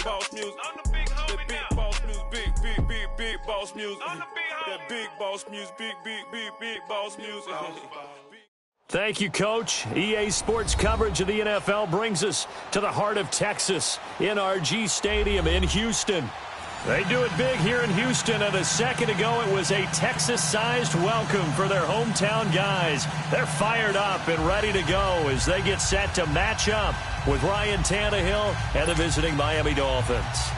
boss music. I'm the big homie that big boss music. Big boss music. I'm the big homie. That big boss music. Big boss music. Thank you, Coach. EA Sports coverage of the NFL brings us to the heart of Texas, NRG Stadium in Houston. They do it big here in Houston, and a second ago it was a Texas-sized welcome for their hometown guys. They're fired up and ready to go as they get set to match up with Ryan Tannehill and the visiting Miami Dolphins.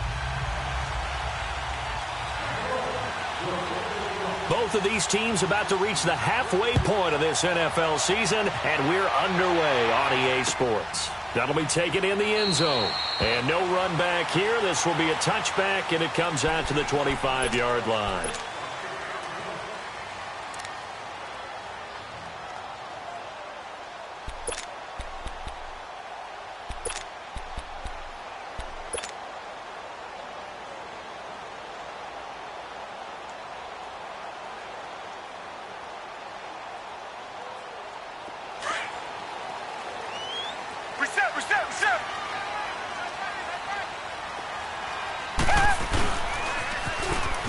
Both of these teams about to reach the halfway point of this NFL season, and we're underway on EA Sports. That'll be taken in the end zone. And no run back here. This will be a touchback, and it comes out to the 25-yard line.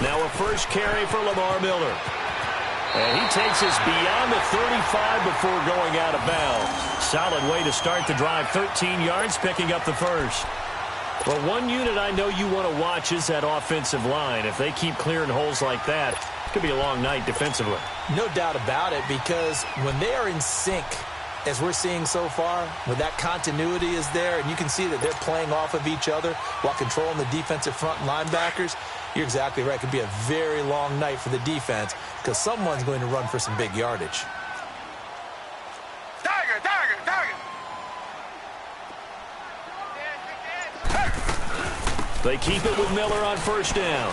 Now a first carry for Lamar Miller. And he takes us beyond the 35 before going out of bounds. Solid way to start the drive. 13 yards, picking up the first. Well, one unit I know you want to watch is that offensive line. If they keep clearing holes like that, it could be a long night defensively. No doubt about it, because when they are in sync, as we're seeing so far, when that continuity is there, and you can see that they're playing off of each other while controlling the defensive front linebackers, you're exactly right. It could be a very long night for the defense because someone's going to run for some big yardage. Tiger! They keep it with Miller on first down.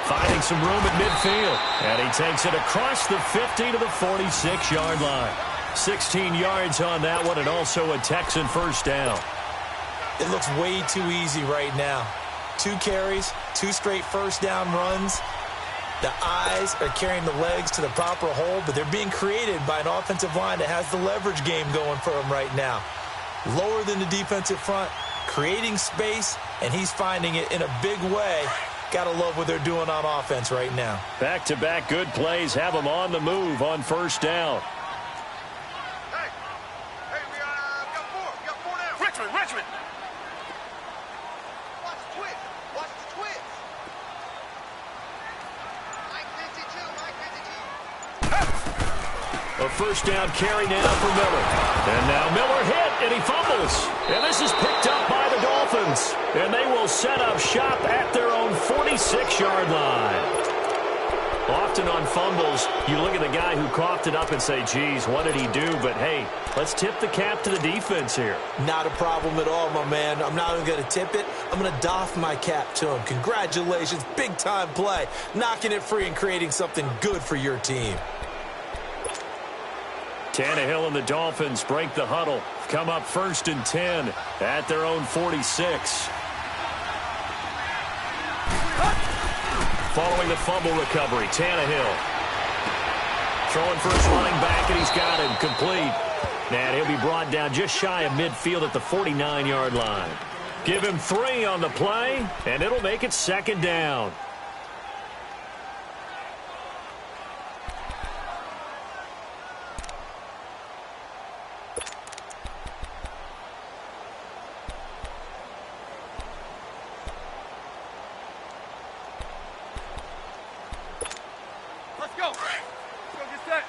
Finding some room at midfield. And he takes it across the 50 to the 46-yard line. 16 yards on that one, and also a Texan first down. It looks way too easy right now. 2 carries, 2 straight first down runs. The eyes are carrying the legs to the proper hole, but they're being created by an offensive line that has the leverage game going for them right now. Lower than the defensive front, creating space, and he's finding it in a big way. Gotta love what they're doing on offense right now. Back-to-back good plays have them on the move on first down. Hey, we got 4 now. Richmond. Watch the twist. Mike 52. A first down carry now for Miller. And now Miller hit, and he fumbles. And this is picked up by the Dolphins. And they will set up shop at their own 46-yard line. Often on fumbles, you look at the guy who coughed it up and say, geez, what did he do? But, hey, let's tip the cap to the defense here. Not a problem at all, my man. I'm not even going to tip it. I'm going to doff my cap to him. Congratulations. Big-time play. Knocking it free and creating something good for your team. Tannehill and the Dolphins break the huddle. Come up 1st and 10 at their own 46. Following the fumble recovery, Tannehill throwing for his running back, and he's got him complete. And he'll be brought down just shy of midfield at the 49-yard line. Give him 3 on the play, and it'll make it 2nd down. Let's go get set.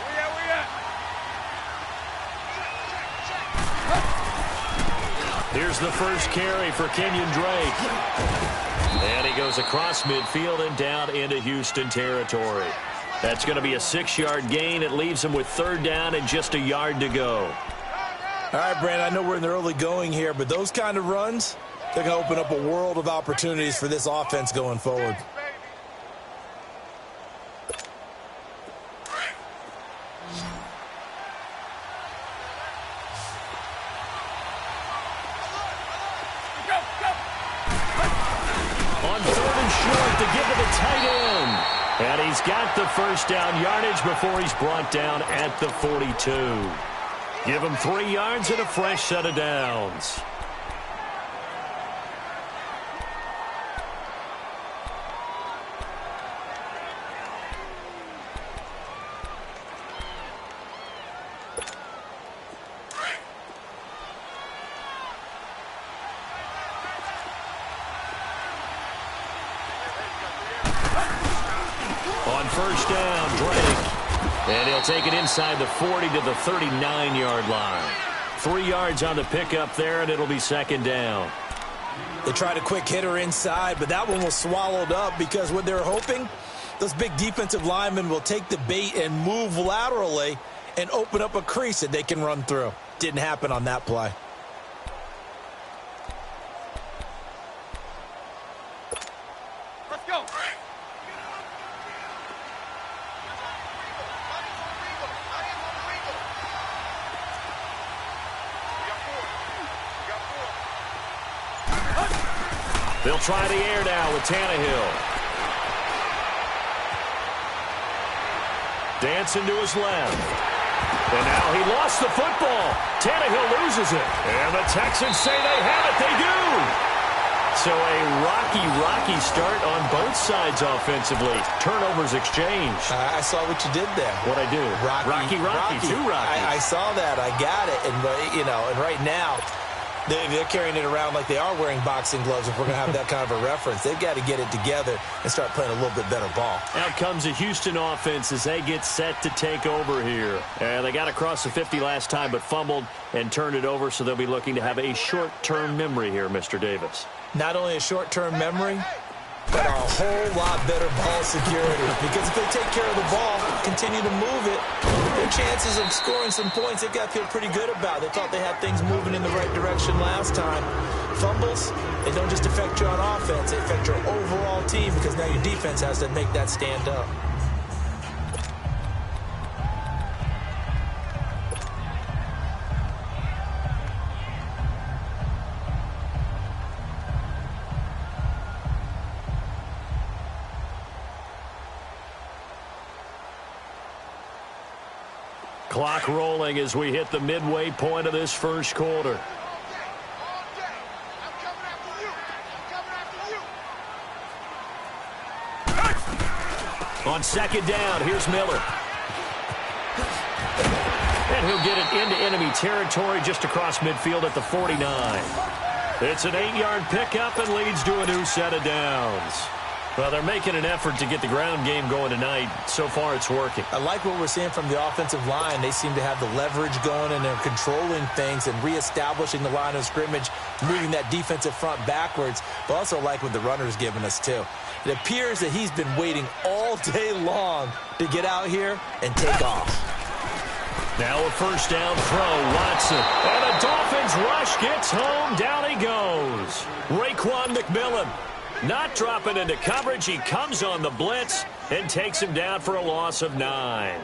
Where at? Here's the first carry for Kenyon Drake. And he goes across midfield and down into Houston territory. That's going to be a 6-yard gain. It leaves him with 3rd down and just a yard to go. All right, Brandon, I know we're in the early going here, but those kind of runs, they're going to open up a world of opportunities for this offense going forward. On 3rd and short to give to the tight end. And he's got the first down yardage before he's brought down at the 42. Give him 3 yards and a fresh set of downs. On first down, Drake. And he'll take it inside the 40 to the 39-yard line. 3 yards on the pickup there, and it'll be second down. They tried a quick hitter inside, but that one was swallowed up because what they're hoping, those big defensive linemen will take the bait and move laterally and open up a crease that they can run through. Didn't happen on that play. Let's go. They'll try the air now with Tannehill. Dancing to his left. And now he lost the football. Tannehill loses it. And the Texans say they have it. They do. So a rocky start on both sides offensively. Turnovers exchanged. I saw what you did there. What'd I do? Rocky. Too rocky. I saw that. I got it. And right now, they're carrying it around like they are wearing boxing gloves. If we're going to have that kind of a reference, they've got to get it together and start playing a little bit better ball. Out comes the Houston offense as they get set to take over here. They got across the 50 last time but fumbled and turned it over, so they'll be looking to have a short-term memory here, Mr. Davis. Not only a short-term memory, but a whole lot better ball security. Because if they take care of the ball, continue to move it, their chances of scoring some points, they've got to feel pretty good about. They thought they had things moving in the right direction last time. Fumbles, they don't just affect you on offense, they affect your overall team because now your defense has to make that stand up. Clock rolling as we hit the midway point of this first quarter. On second down, here's Miller. And he'll get it into enemy territory just across midfield at the 49. It's an 8-yard pickup and leads to a new set of downs. Well, they're making an effort to get the ground game going tonight. So far, it's working. I like what we're seeing from the offensive line. They seem to have the leverage going, and they're controlling things and reestablishing the line of scrimmage, moving that defensive front backwards, but also like what the runner's giving us, too. It appears that he's been waiting all day long to get out here and take off. Now a first down throw, Watson. And a Dolphins rush gets home. Down he goes. Raekwon McMillan. Not dropping into coverage. He comes on the blitz and takes him down for a loss of 9.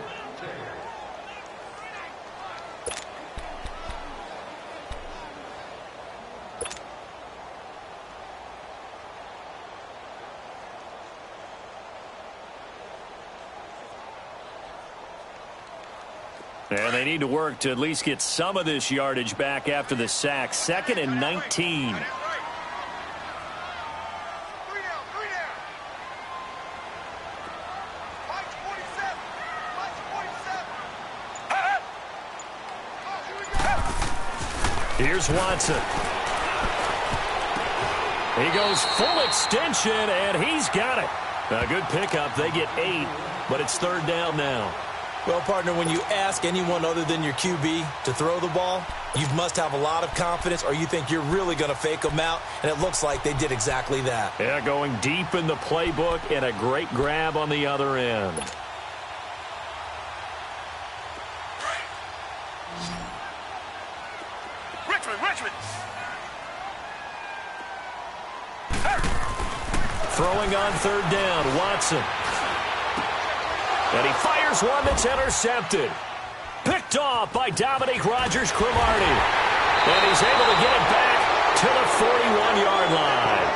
And they need to work to at least get some of this yardage back after the sack. 2nd and 19. Here's Watson. He goes full extension, and he's got it. A good pickup. They get 8, but it's 3rd down now. Well, partner, when you ask anyone other than your QB to throw the ball, you must have a lot of confidence, or you think you're really going to fake them out, and it looks like they did exactly that. Yeah, going deep in the playbook and a great grab on the other end. Richmond. Throwing on 3rd down, Watson. And he fires one that's intercepted. Picked off by Dominique Rodgers-Cromartie. And he's able to get it back to the 41-yard line.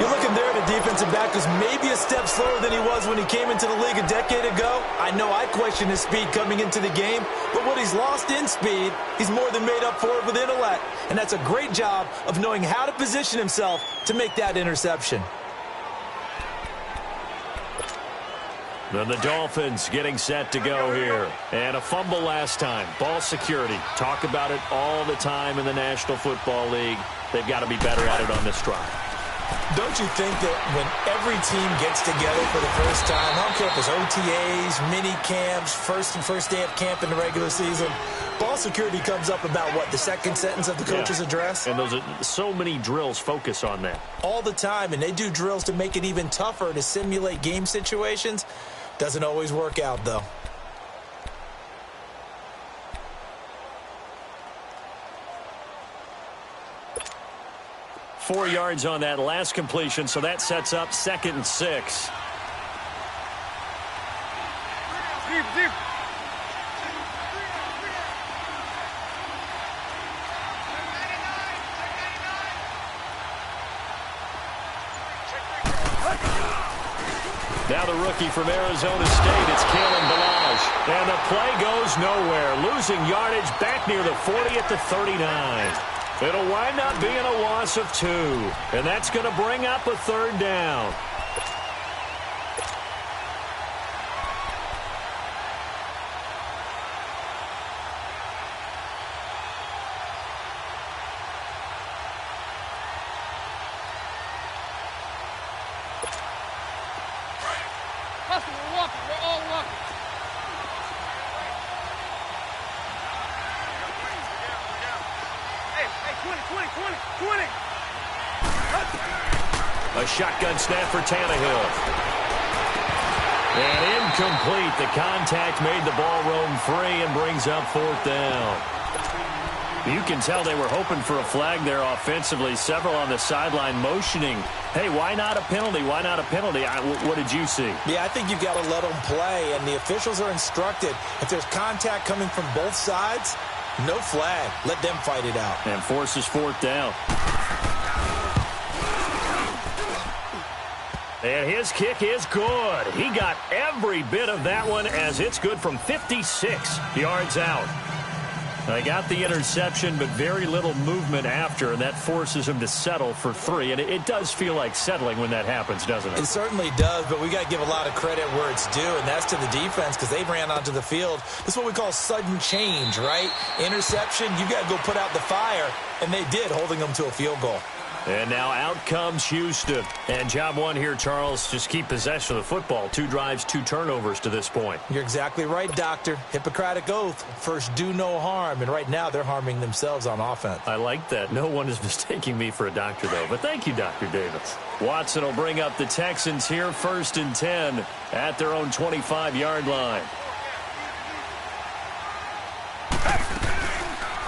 You're looking there at a defensive back who's maybe a step slower than he was when he came into the league a decade ago. I know I questioned his speed coming into the game, but what he's lost in speed, he's more than made up for it with intellect. And that's a great job of knowing how to position himself to make that interception. Then the Dolphins getting set to go here. And a fumble last time. Ball security. Talk about it all the time in the National Football League. They've got to be better at it on this drive. Don't you think that when every team gets together for the first time, I don't care if it's OTAs, mini camps, first day of camp in the regular season, ball security comes up about, what, the second sentence of the coach's address? And those are so many drills focus on that. All the time, and they do drills to make it even tougher to simulate game situations. Doesn't always work out, though. Four yards on that last completion, so that sets up 2nd and 6. Deep. Now the rookie from Arizona State, it's Kalen Balazs. And the play goes nowhere. Losing yardage back near the 40 at the 39. It'll wind up being a loss of 2. And that's going to bring up a 3rd down. We're walking. We're all walking. Hey, 20. A shotgun snap for Tannehill. And incomplete. The contact made the ball roam free and brings up 4th down. You can tell they were hoping for a flag there offensively. Several on the sideline motioning, hey, why not a penalty? Why not a penalty? What did you see? Yeah, I think you've got to let them play, and the officials are instructed. If there's contact coming from both sides, no flag. Let them fight it out. And forces 4th down. And his kick is good. He got every bit of that one as it's good from 56 yards out. They got the interception, but very little movement after, and that forces him to settle for 3. And it does feel like settling when that happens, doesn't it? It certainly does, but we got to give a lot of credit where it's due, and that's to the defense because they ran onto the field. This is what we call sudden change, right? Interception, you got to go put out the fire, and they did, holding them to a field goal. And now out comes Houston. And job one here, Charles, just keep possession of the football. 2 drives, 2 turnovers to this point. You're exactly right, Doctor. Hippocratic oath. First, do no harm. And right now, they're harming themselves on offense. I like that. No one is mistaking me for a doctor, though. But thank you, Dr. Davis. Watson will bring up the Texans here, 1st and 10 at their own 25-yard line.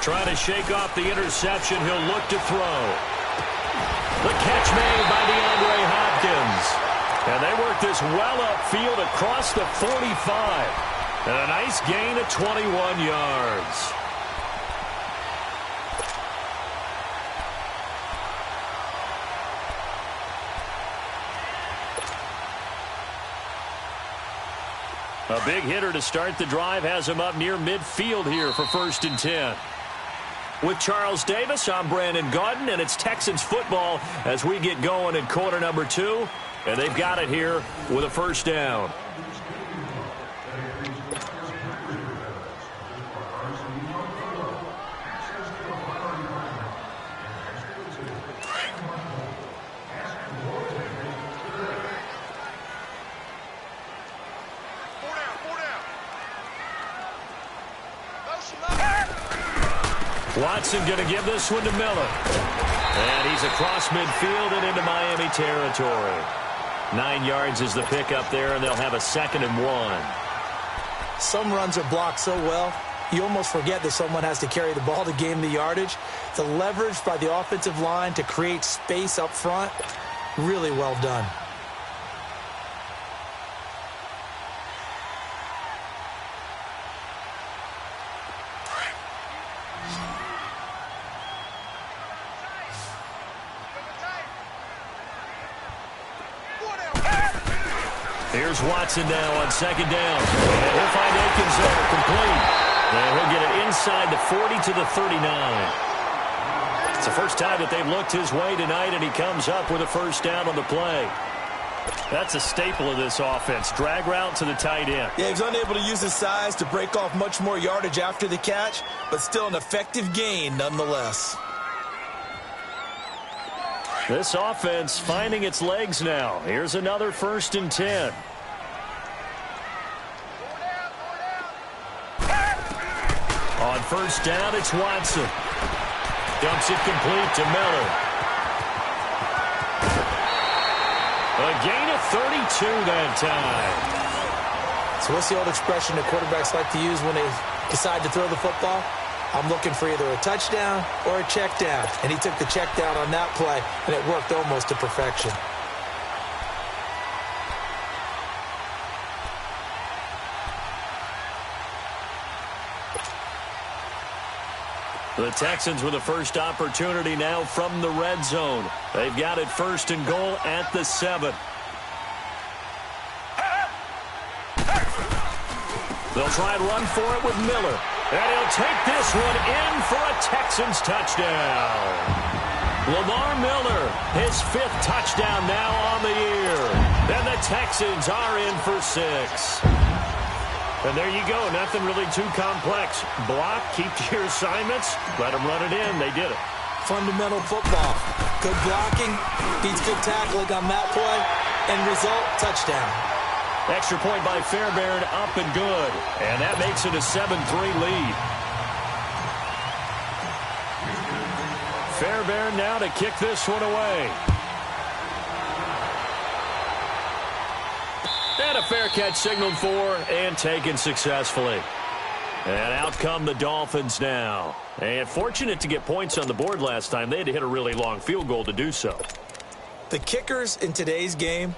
Trying to shake off the interception. He'll look to throw. The catch made by DeAndre Hopkins. And they work this well upfield across the 45. And a nice gain of 21 yards. A big hitter to start the drive has him up near midfield here for 1st and 10. With Charles Davis, I'm Brandon Gaudin, and it's Texans football as we get going in quarter number 2. And they've got it here with a 1st down. Watson going to give this one to Miller. And he's across midfield and into Miami territory. 9 yards is the pickup there, and they'll have a 2nd and 1. Some runs are blocked so well, you almost forget that someone has to carry the ball to gain the yardage. The leverage by the offensive line to create space up front, really well done. Here's Watson now on second down. And he'll find Akins there, complete. And he'll get it inside the 40 to the 39. It's the first time that they've looked his way tonight, and he comes up with a first down on the play. That's a staple of this offense. Drag route to the tight end. Yeah, he's unable to use his size to break off much more yardage after the catch, but still an effective gain nonetheless. This offense finding its legs now. Here's another 1st and 10. On first down, it's Watson. Dumps it complete to Miller. A gain of 32 that time. So what's the old expression that quarterbacks like to use when they decide to throw the football? I'm looking for either a touchdown or a check down. And he took the check down on that play, and it worked almost to perfection. The Texans with the first opportunity now from the red zone. They've got it 1st and goal at the 7. They'll try and run for it with Miller. And he'll take this one in for a Texans touchdown. Lamar Miller, his 5th touchdown now on the year. And the Texans are in for 6. And there you go. Nothing really too complex. Block, keep to your assignments, let them run it in. They did it. Fundamental football. Good blocking, beats good tackling on that play, and result, touchdown. Extra point by Fairbairn, up and good. And that makes it a 7-3 lead. Fairbairn now to kick this one away. And a fair catch signaled for and taken successfully. And out come the Dolphins now. And fortunate to get points on the board last time. They had to hit a really long field goal to do so. The kickers in today's game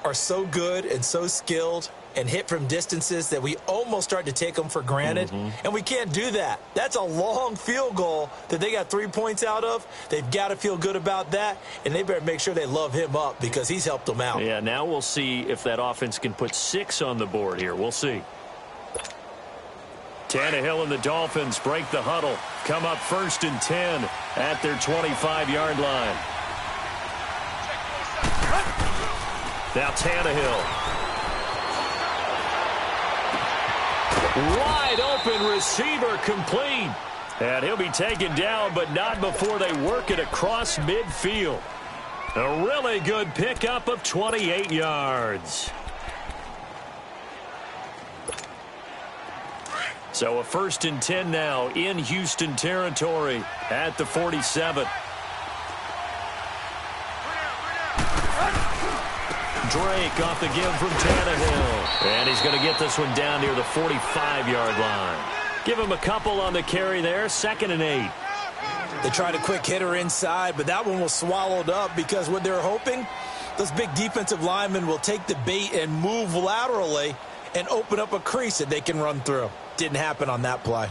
are so good and so skilled and hit from distances that we almost start to take them for granted. And we can't do that. That's a long field goal that they got 3 points out of. They've got to feel good about that, and they better make sure they love him up because he's helped them out. Yeah, now we'll see if that offense can put 6 on the board here. We'll see. Tannehill and the Dolphins break the huddle. Come up 1st and 10 at their 25-yard line. Now Tannehill. Wide open receiver complete. And he'll be taken down, but not before they work it across midfield. A really good pickup of 28 yards. So a 1st and 10 now in Houston territory at the 47. Drake off the give from Tannehill. And he's going to get this one down near the 45-yard line. Give him a couple on the carry there. 2nd and 8. They tried a quick hitter inside, but that one was swallowed up because what they're hoping, those big defensive linemen will take the bait and move laterally and open up a crease that they can run through. Didn't happen on that play.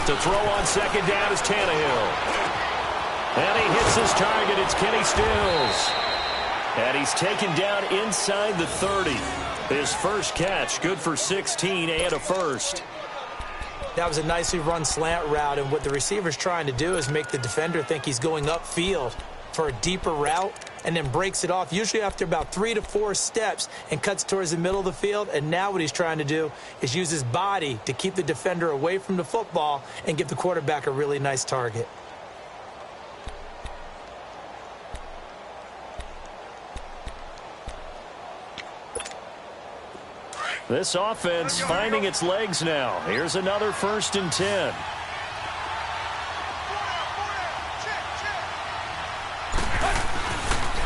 To throw on 2nd down is Tannehill. And he hits his target. It's Kenny Stills. And he's taken down inside the 30. His first catch, good for 16 and a first. That was a nicely run slant route, and what the receiver's trying to do is make the defender think he's going upfield for a deeper route and then breaks it off, usually after about 3 to 4 steps, and cuts towards the middle of the field. And now what he's trying to do is use his body to keep the defender away from the football and give the quarterback a really nice target. This offense finding its legs now. Here's another 1st and 10.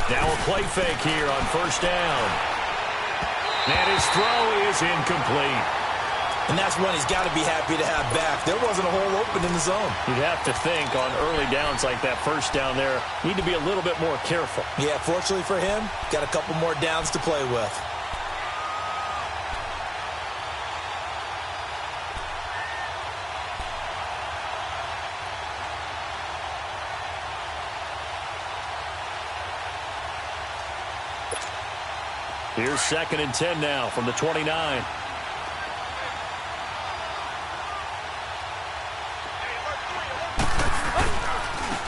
Now a play fake here on 1st down. And his throw is incomplete. And that's one he's got to be happy to have back. There wasn't a hole open in the zone. You'd have to think on early downs like that, first down there, need to be a little bit more careful. Yeah, fortunately for him, got a couple more downs to play with. Here's 2nd and 10 now from the 29.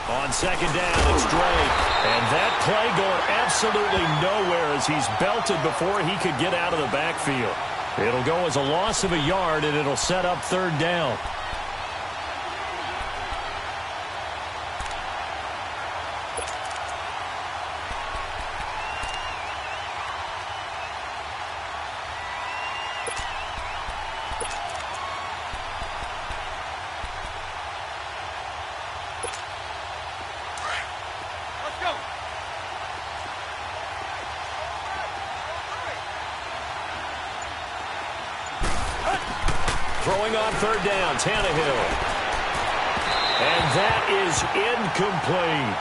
On 2nd down, it's Drake. And that play going absolutely nowhere as he's belted before he could get out of the backfield. It'll go as a loss of a yard, and it'll set up 3rd down. Throwing on 3rd down, Tannehill. And that is incomplete.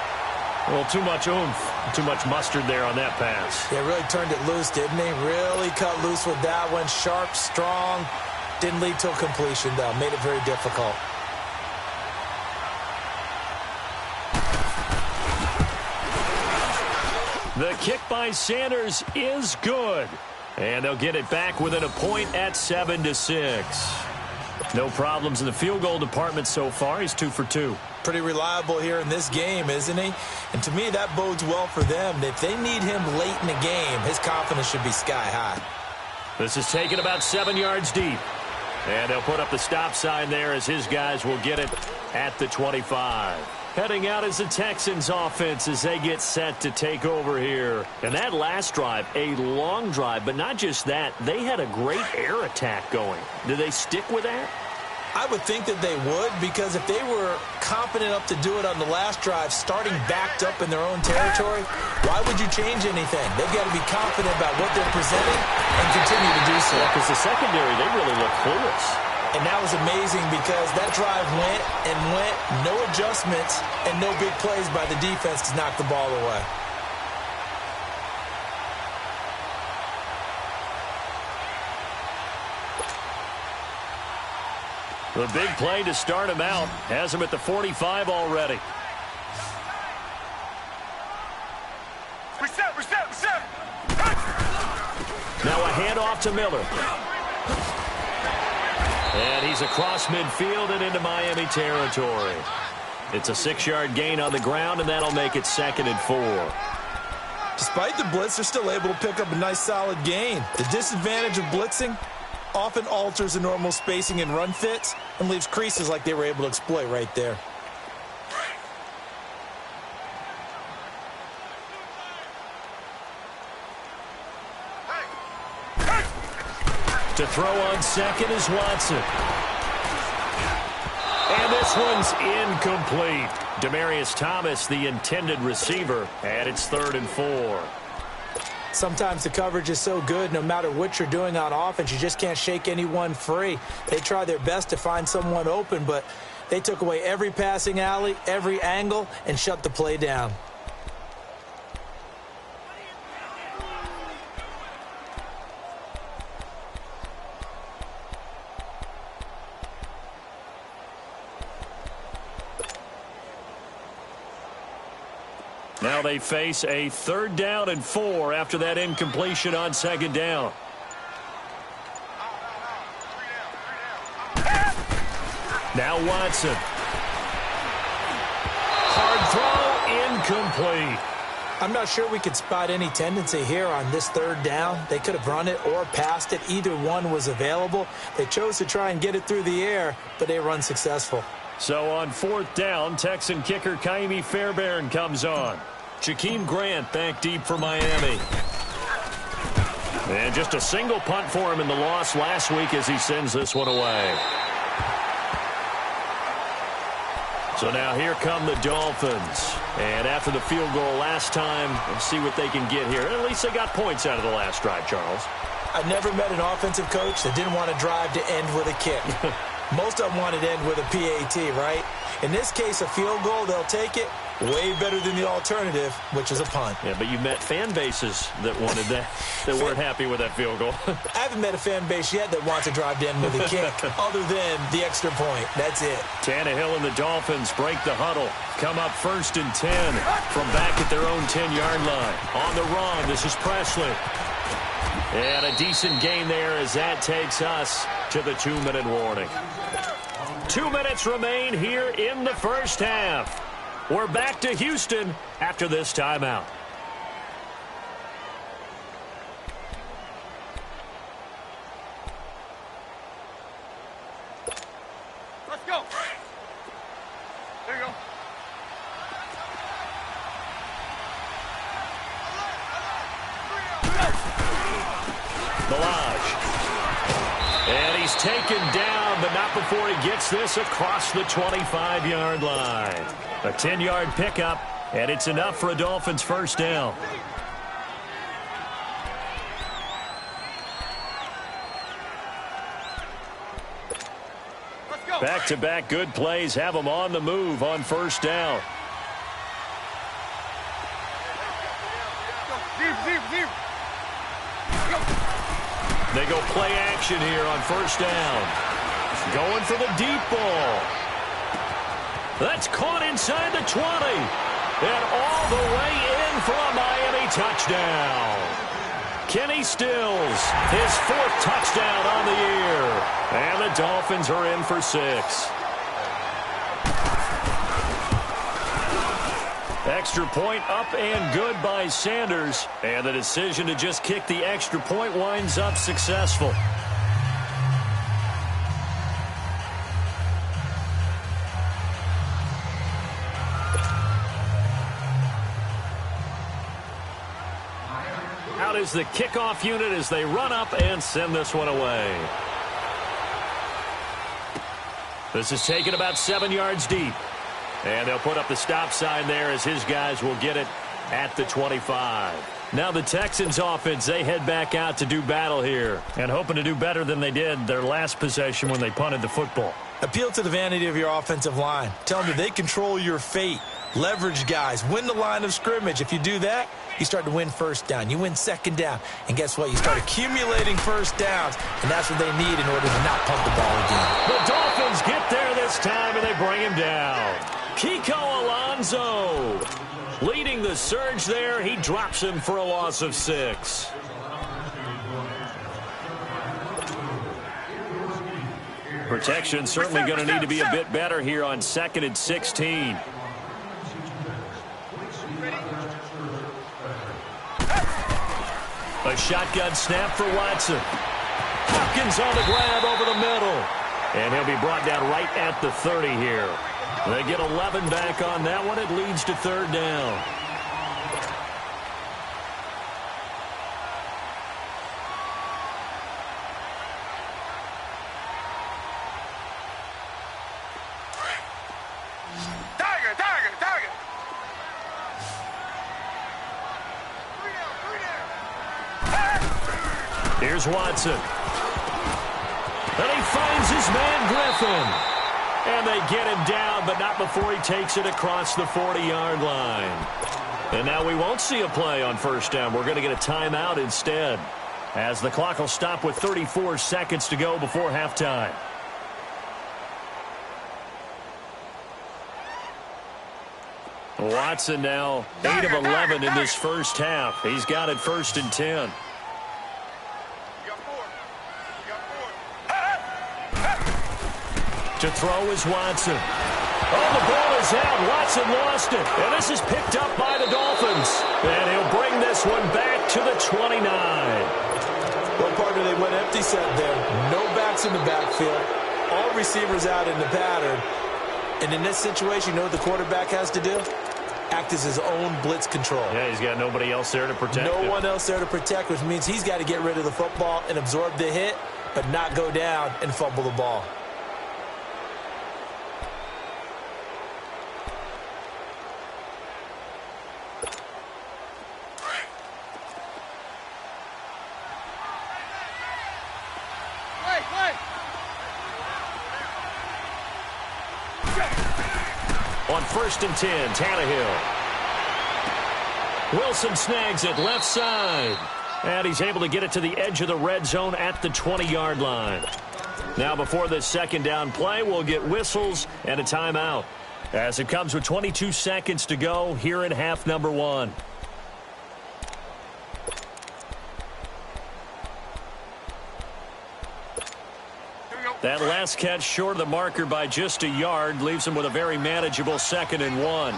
Well, too much oomph, too much mustard there on that pass. Yeah, really turned it loose, didn't he? Really cut loose with that one. Sharp, strong. Didn't lead to a completion, though. Made it very difficult. The kick by Sanders is good. And they'll get it back within a point at 7-6. No problems in the field goal department so far. He's 2 for 2. Pretty reliable here in this game, isn't he? And to me, that bodes well for them. If they need him late in the game, his confidence should be sky high. This is taken about 7 yards deep. And they'll put up the stop sign there as his guys will get it at the 25. Heading out is the Texans offense as they get set to take over here. And that last drive, a long drive, but not just that, they had a great air attack going. Do they stick with that? I would think that they would, because if they were confident enough to do it on the last drive, starting backed up in their own territory, why would you change anything? They've got to be confident about what they're presenting and continue to do so. Because the secondary, they really look clueless. And that was amazing because that drive went and went, no adjustments and no big plays by the defense to knock the ball away. The big play to start him out has him at the 45 already. Reset. Now a handoff to Miller. And he's across midfield and into Miami territory. It's a 6-yard gain on the ground, and that'll make it 2nd and 4. Despite the blitz, they're still able to pick up a nice solid gain. The disadvantage of blitzing often alters the normal spacing and run fits and leaves creases like they were able to exploit right there. To throw on 2nd is Watson. And this one's incomplete. Demaryius Thomas, the intended receiver, and it's 3rd and 4. Sometimes the coverage is so good, no matter what you're doing on offense, you just can't shake anyone free. They try their best to find someone open, but they took away every passing alley, every angle, and shut the play down. Now they face a 3rd down and 4 after that incompletion on 2nd down. Now Watson. Hard throw, incomplete. I'm not sure we could spot any tendency here on this 3rd down. They could have run it or passed it. Either one was available. They chose to try and get it through the air, but they were unsuccessful. So on 4th down, Texan kicker Kaimi Fairbairn comes on. Jakeem Grant back deep for Miami. And just a single punt for him in the loss last week as he sends this one away. So now here come the Dolphins. And after the field goal last time, let's see what they can get here. At least they got points out of the last drive, Charles. I never met an offensive coach that didn't want to drive to end with a kick. Most of them wanted to end with a PAT, right? In this case, a field goal, they'll take it. Way better than the alternative, which is a punt. Yeah, but you met fan bases that wanted that, that weren't happy with that field goal. I haven't met a fan base yet that wants to drive to end with a kick, other than the extra point. That's it. Tannehill and the Dolphins break the huddle. Come up 1st and 10 from back at their own 10-yard line. On the run, this is Presley. And a decent gain there as that takes us to the 2-minute warning. 2 minutes remain here in the first half. We're back to Houston after this timeout. Let's go. There you go. Milage. And he's taken down, but not before he gets this across the 25-yard line. A 10-yard pickup, and it's enough for a Dolphins first down. Back-to-back good plays have them on the move on first down. They go play action here on first down. Going for the deep ball. That's caught inside the 20. And all the way in for a Miami touchdown. Kenny Stills, his 4th touchdown on the year. And the Dolphins are in for 6. Extra point up and good by Sanders. And the decision to just kick the extra point winds up successful. Out is the kickoff unit as they run up and send this one away. This is taken about 7 yards deep. And they'll put up the stop sign there as his guys will get it at the 25. Now the Texans offense, they head back out to do battle here and hoping to do better than they did their last possession when they punted the football. Appeal to the vanity of your offensive line. Tell them that they control your fate. Leverage guys. Win the line of scrimmage. If you do that, you start to win first down. You win second down. And guess what? You start accumulating first downs. And that's what they need in order to not punt the ball again. The Dolphins get there this time, and they bring him down. Kiko Alonso leading the surge there. He drops him for a loss of 6. Protection certainly going to need to be a bit better here on 2nd and 16. A shotgun snap for Watson. Hopkins on the grab over the middle. And he'll be brought down right at the 30 here. They get 11 back on that one. It leads to 3rd down. Target. Here's Watson. And he finds his man Griffin. And they get him down, but not before he takes it across the 40-yard line. And now we won't see a play on first down. We're going to get a timeout instead, as the clock will stop with 34 seconds to go before halftime. Watson now 8 of 11 in this first half. He's got it 1st and 10. To throw is Watson. Oh, the ball is out. Watson lost it. And this is picked up by the Dolphins. And he'll bring this one back to the 29. Well, partner, they went empty set there. No backs in the backfield. All receivers out in the pattern. And in this situation, you know what the quarterback has to do? Act as his own blitz control. Yeah, he's got nobody else there to protect him. No one else there to protect, which means he's got to get rid of the football and absorb the hit, but not go down and fumble the ball. On 1st and 10, Tannehill. Wilson snags it left side. And he's able to get it to the edge of the red zone at the 20-yard line. Now before this second down play, we'll get whistles and a timeout, as it comes with 22 seconds to go here in half number 1. That last catch short of the marker by just a yard leaves him with a very manageable 2nd and 1.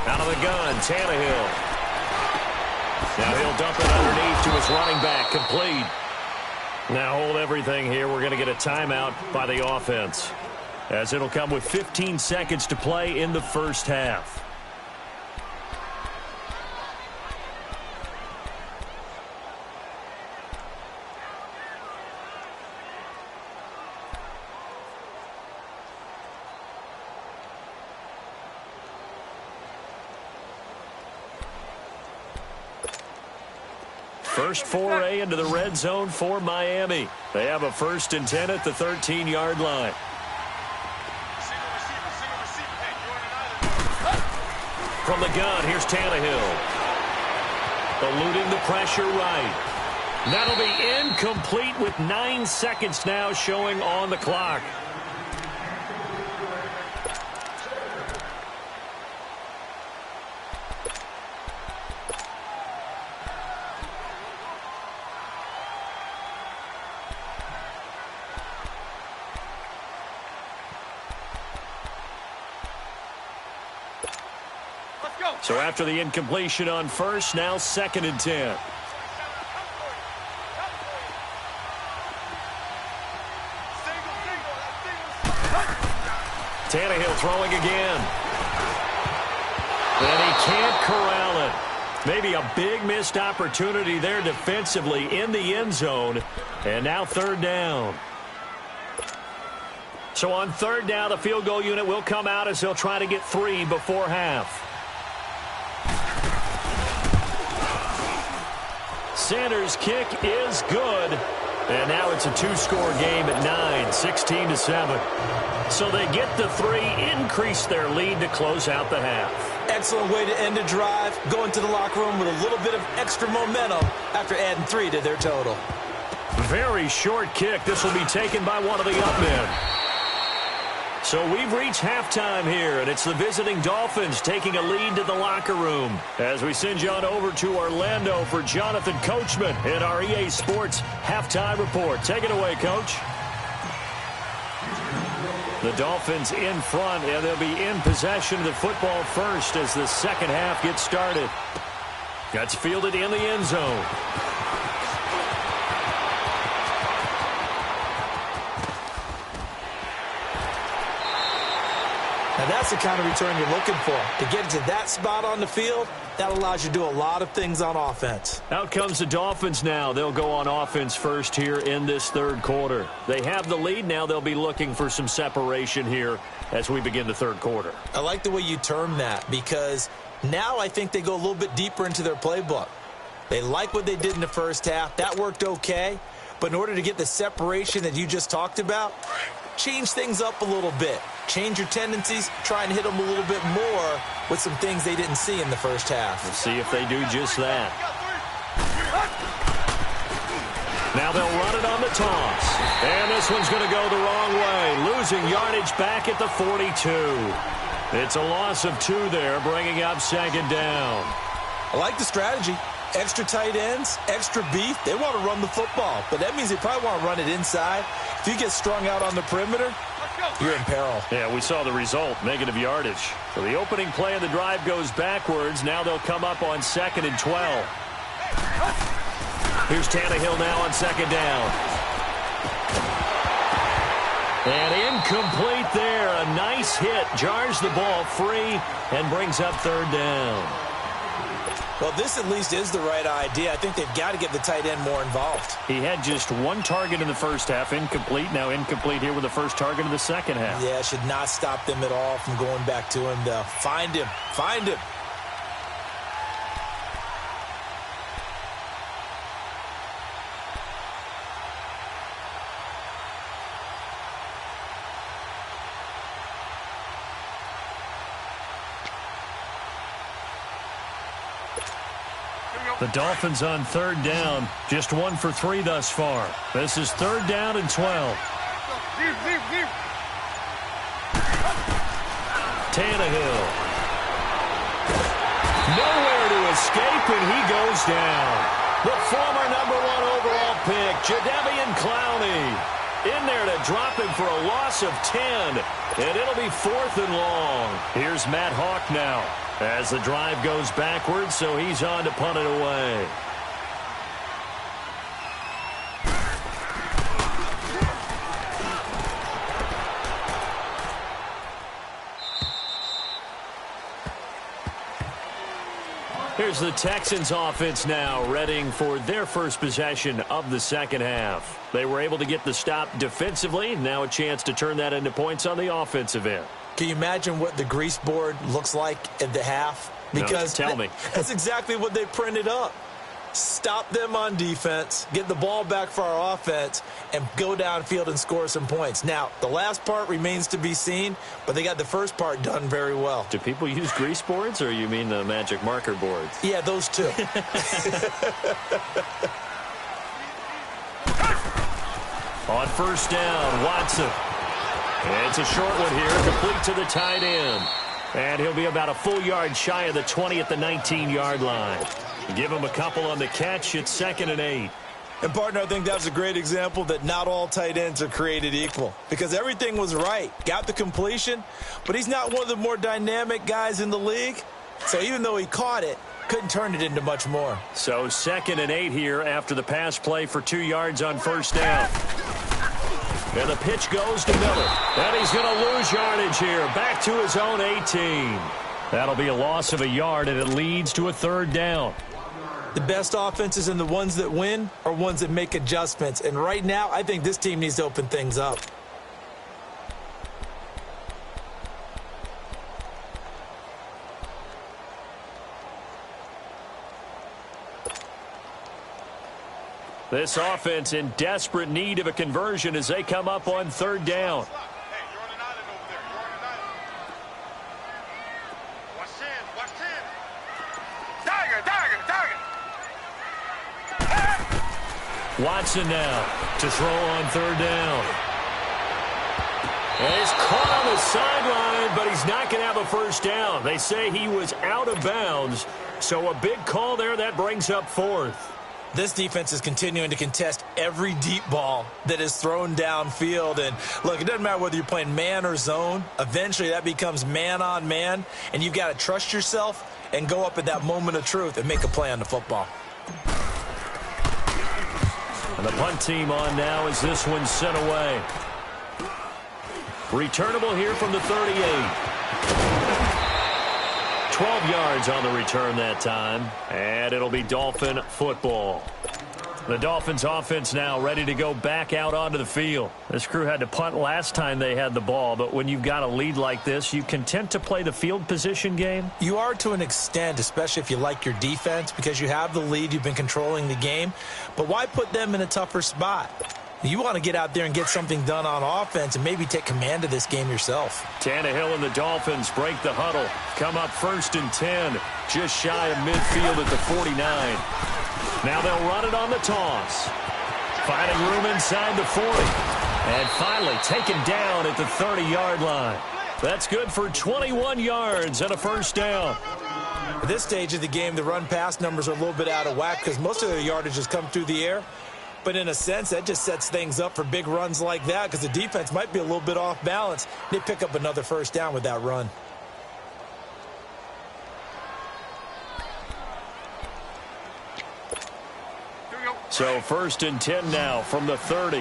Out of the gun, Tannehill. Now he'll dump it underneath to his running back, complete. Now hold everything here. We're going to get a timeout by the offense, as it'll come with 15 seconds to play in the first half. First foray into the red zone for Miami. They have a 1st and 10 at the 13-yard line. From the gun, here's Tannehill. Eluding the pressure right. That'll be incomplete with 9 seconds now showing on the clock. So after the incompletion on 1st, now 2nd and 10. Tannehill throwing again. And he can't corral it. Maybe a big missed opportunity there defensively in the end zone. And now 3rd down. So on 3rd down, the field goal unit will come out as they'll try to get 3 before half. Sanders' kick is good. And now it's a 2-score game at 9, 16-7. So they get the 3, increase their lead to close out the half. Excellent way to end the drive, going to the locker room with a little bit of extra momentum after adding 3 to their total. Very short kick. This will be taken by one of the up men. So we've reached halftime here, and it's the visiting Dolphins taking a lead to the locker room as we send you on over to Orlando for Jonathan Coachman in our EA Sports Halftime Report. Take it away, Coach. The Dolphins in front, and they'll be in possession of the football first as the second half gets started. That's fielded in the end zone. Now that's the kind of return you're looking for. To get to that spot on the field, that allows you to do a lot of things on offense. Out comes the Dolphins now. They'll go on offense first here in this 3rd quarter. They have the lead now. They'll be looking for some separation here as we begin the 3rd quarter. I like the way you term that, because now I think they go a little bit deeper into their playbook. They like what they did in the first half. That worked okay. But in order to get the separation that you just talked about, change things up a little bit. Change your tendencies. Try and hit them a little bit more with some things they didn't see in the first half. We'll see if they do just that. Now they'll run it on the toss. And this one's going to go the wrong way. Losing yardage back at the 42. It's a loss of 2 there, bringing up 2nd down. I like the strategy. Extra tight ends, extra beef. They want to run the football, but that means they probably want to run it inside. If you get strung out on the perimeter, you're in peril. Yeah, we saw the result, negative yardage. So the opening play of the drive goes backwards. Now they'll come up on 2nd and 12. Here's Tannehill now on 2nd down. And incomplete there. A nice hit. Jars the ball free and brings up 3rd down. Well, this at least is the right idea. I think they've got to get the tight end more involved. He had just 1 target in the first half, incomplete. Now incomplete here with the first target of the second half. Yeah, should not stop them at all from going back to him, though. Find him. Find him. The Dolphins on third down, just 1 for 3 thus far. This is third down and 12. Tannehill. Nowhere to escape, and he goes down. The former #1 overall pick, Jadeveon Clowney, in there to drop him for a loss of 10, and it'll be 4th and long. Here's Matt Hawk now as the drive goes backwards, so he's on to punt it away. Here's the Texans offense now, readying for their first possession of the second half. They were able to get the stop defensively. Now a chance to turn that into points on the offensive end. Can you imagine what the grease board looks like at the half? Because no, tell me. That's exactly what they printed up. Stop them on defense, get the ball back for our offense, and go downfield and score some points. Now, the last part remains to be seen, but they got the first part done very well. Do people use grease boards, or you mean the magic marker boards? Yeah, those two. On first down, Watson. It's a short one here, complete to the tight end. And he'll be about a full yard shy of the 20 at the 19-yard line. Give him a couple on the catch. It's 2nd and 8. And, partner, I think that was a great example that not all tight ends are created equal, because everything was right. Got the completion, but he's not one of the more dynamic guys in the league. So even though he caught it, couldn't turn it into much more. So 2nd and 8 here after the pass play for 2 yards on first down. And the pitch goes to Miller. And he's going to lose yardage here. Back to his own 18. That'll be a loss of a yard, and it leads to a 3rd down. The best offenses and the ones that win are ones that make adjustments. And right now, I think this team needs to open things up. This offense in desperate need of a conversion as they come up on 3rd down. Watson now to throw on 3rd down. And he's caught on the sideline, but he's not going to have a first down. They say he was out of bounds, so a big call there. That brings up 4th. This defense is continuing to contest every deep ball that is thrown downfield. And, look, it doesn't matter whether you're playing man or zone. Eventually that becomes man on man, and you've got to trust yourself and go up at that moment of truth and make a play on the football. And the punt team on now as this one's sent away. Returnable here from the 38. 12 yards on the return that time. And it'll be Dolphin football. The Dolphins offense now ready to go back out onto the field. This crew had to punt last time they had the ball, but when you've got a lead like this, you content to play the field position game? You are to an extent, especially if you like your defense, because you have the lead, you've been controlling the game. But why put them in a tougher spot? You want to get out there and get something done on offense and maybe take command of this game yourself. Tannehill and the Dolphins break the huddle. Come up 1st and 10, just shy of midfield at the 49. Now they'll run it on the toss. Finding room inside the 40. And finally taken down at the 30-yard line. That's good for 21 yards and a first down. At this stage of the game, the run-pass numbers are a little bit out of whack because most of their yardage has come through the air. But in a sense, that just sets things up for big runs like that because the defense might be a little bit off balance. They pick up another first down with that run. So 1st and 10 now from the 30.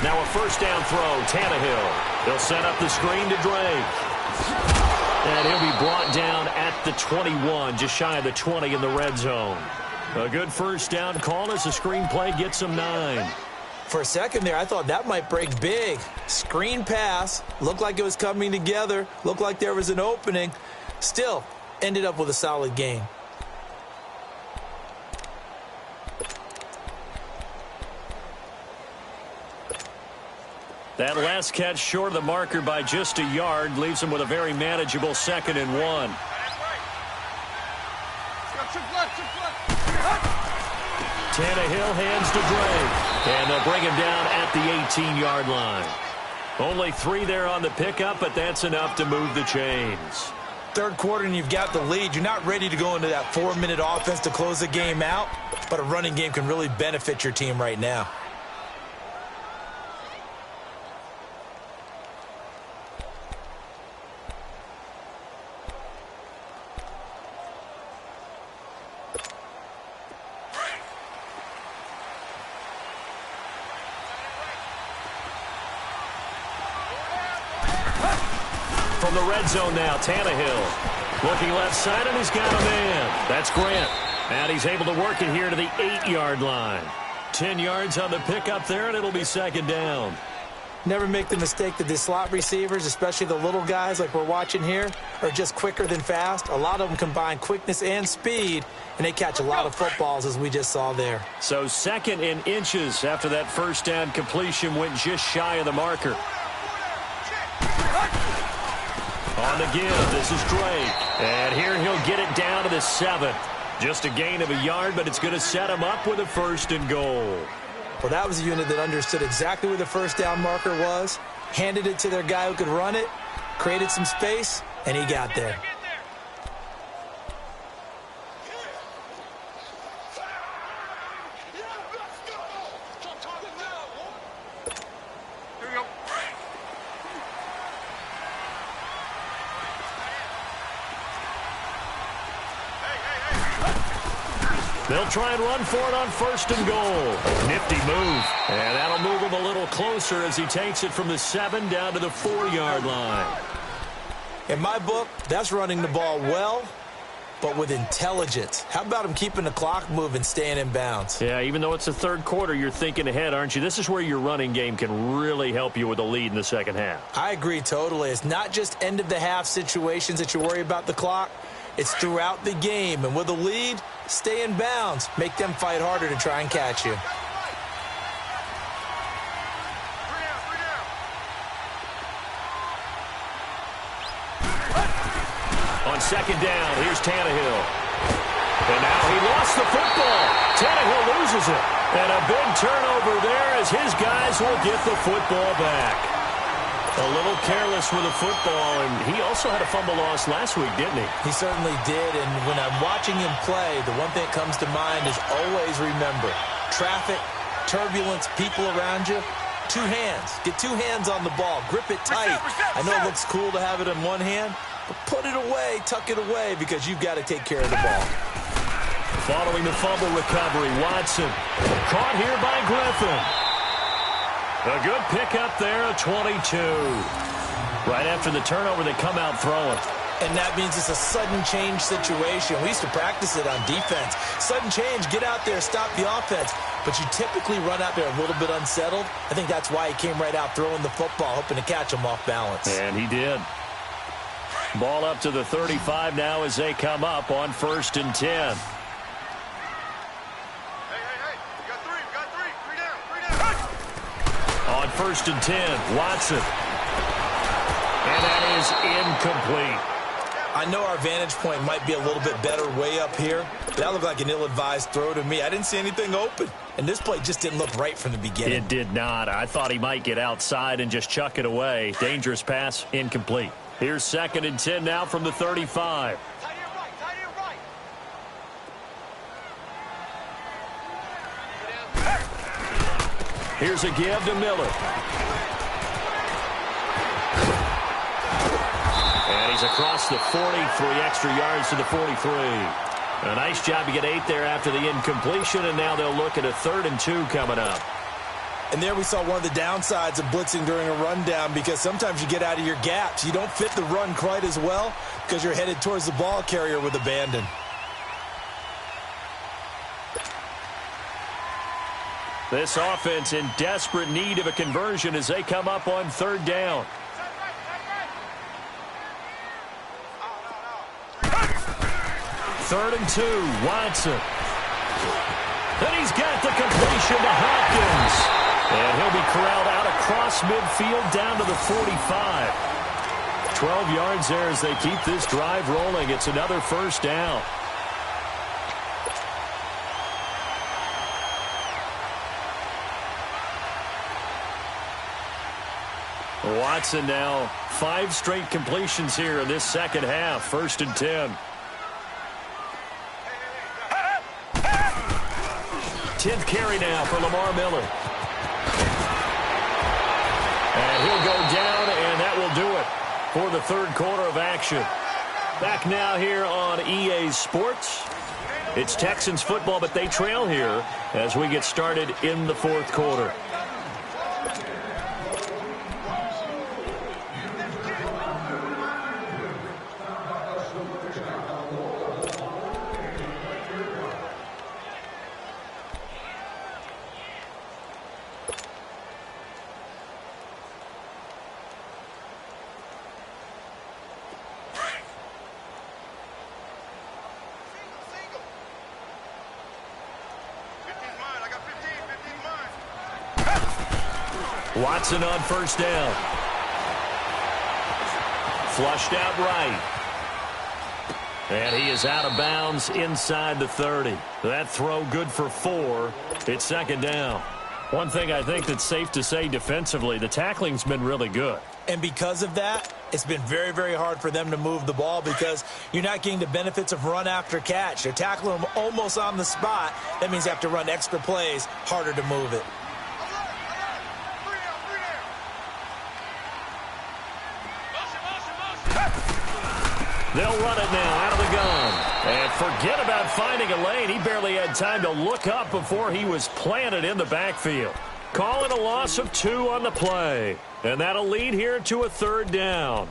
Now a first down throw, Tannehill. He'll set up the screen to Drake. And he'll be brought down at the 21, just shy of the 20 in the red zone. A good first down call as the screenplay gets him 9. For a second there, I thought that might break big. Screen pass, looked like it was coming together, looked like there was an opening. Still, ended up with a solid game. That last catch short of the marker by just a yard leaves him with a very manageable 2nd and 1. Tannehill hands to Drake, and they'll bring him down at the 18-yard line. Only 3 there on the pickup, but that's enough to move the chains. Third quarter and you've got the lead. You're not ready to go into that 4-minute offense to close the game out, but a running game can really benefit your team right now. From the red zone now, Tannehill. Looking left side, and he's got a man. That's Grant. And he's able to work it here to the 8-yard line. 10 yards on the pickup there, and it'll be 2nd down. Never make the mistake that the slot receivers, especially the little guys like we're watching here, are just quicker than fast. A lot of them combine quickness and speed, and they catch a lot of footballs, as we just saw there. So 2nd and inches after that first down completion went just shy of the marker. On the give, this is Drake. And here he'll get it down to the 7. Just a gain of a yard, but it's going to set him up with a 1st and goal. Well, that was a unit that understood exactly where the first down marker was, handed it to their guy who could run it, created some space, and he got there. They'll try and run for it on 1st and goal. Nifty move. And that'll move him a little closer as he takes it from the 7 down to the 4-yard line. In my book, that's running the ball well, but with intelligence. How about him keeping the clock moving, staying in bounds? Yeah, even though it's the third quarter, you're thinking ahead, aren't you? This is where your running game can really help you with a lead in the second half. I agree totally. It's not just end-of-the-half situations that you worry about the clock. It's throughout the game. And with a lead, stay in bounds. Make them fight harder to try and catch you. On 2nd down, here's Tannehill. And now he lost the football. Tannehill loses it. And a big turnover there as his guys will get the football back. A little careless with the football, and he also had a fumble loss last week, didn't he? He certainly did, and when I'm watching him play, the one thing that comes to mind is always remember, traffic, turbulence, people around you, 2 hands. Get 2 hands on the ball. Grip it tight. I know it looks cool to have it in one hand, but put it away, tuck it away, because you've got to take care of the ball. Following the fumble recovery, Watson. Caught here by Griffin. A good pickup there, a 22. Right after the turnover, they come out throwing. And that means it's a sudden change situation. We used to practice it on defense. Sudden change, get out there, stop the offense. But you typically run out there a little bit unsettled. I think that's why he came right out throwing the football, hoping to catch him off balance. And he did. Ball up to the 35 now as they come up on 1st and 10. On 1st and 10, Watson. And that is incomplete. I know our vantage point might be a little bit better way up here, but that looked like an ill-advised throw to me. I didn't see anything open, and this play just didn't look right from the beginning. It did not. I thought he might get outside and just chuck it away. Dangerous pass, incomplete. Here's 2nd and 10 now from the 35. Here's a give to Miller. And he's across the 40, 3 extra yards to the 43. A nice job to get 8 there after the incompletion, and now they'll look at a 3rd and 2 coming up. And there we saw one of the downsides of blitzing during a rundown, because sometimes you get out of your gaps. You don't fit the run quite as well because you're headed towards the ball carrier with abandon. This offense in desperate need of a conversion as they come up on 3rd down. Third and 2, Watson. Then he's got the completion to Hopkins. And he'll be corralled out across midfield down to the 45. 12 yards there as they keep this drive rolling. It's another first down. Watson now 5 straight completions here in this second half. 1st and 10. 10th carry now for Lamar Miller. And he'll go down, and that will do it for the third quarter of action. Back now here on EA Sports. It's Texans football, but they trail here as we get started in the fourth quarter. Watson on first down. Flushed out right. And he is out of bounds inside the 30. That throw good for 4. It's second down. One thing I think that's safe to say defensively, the tackling's been really good. And because of that, it's been very, very hard for them to move the ball because you're not getting the benefits of run after catch. They're tackling them almost on the spot. That means you have to run extra plays, harder to move it. They'll run it now out of the gun. And forget about finding a lane. He barely had time to look up before he was planted in the backfield. Calling a loss of 2 on the play. And that'll lead here to a third down.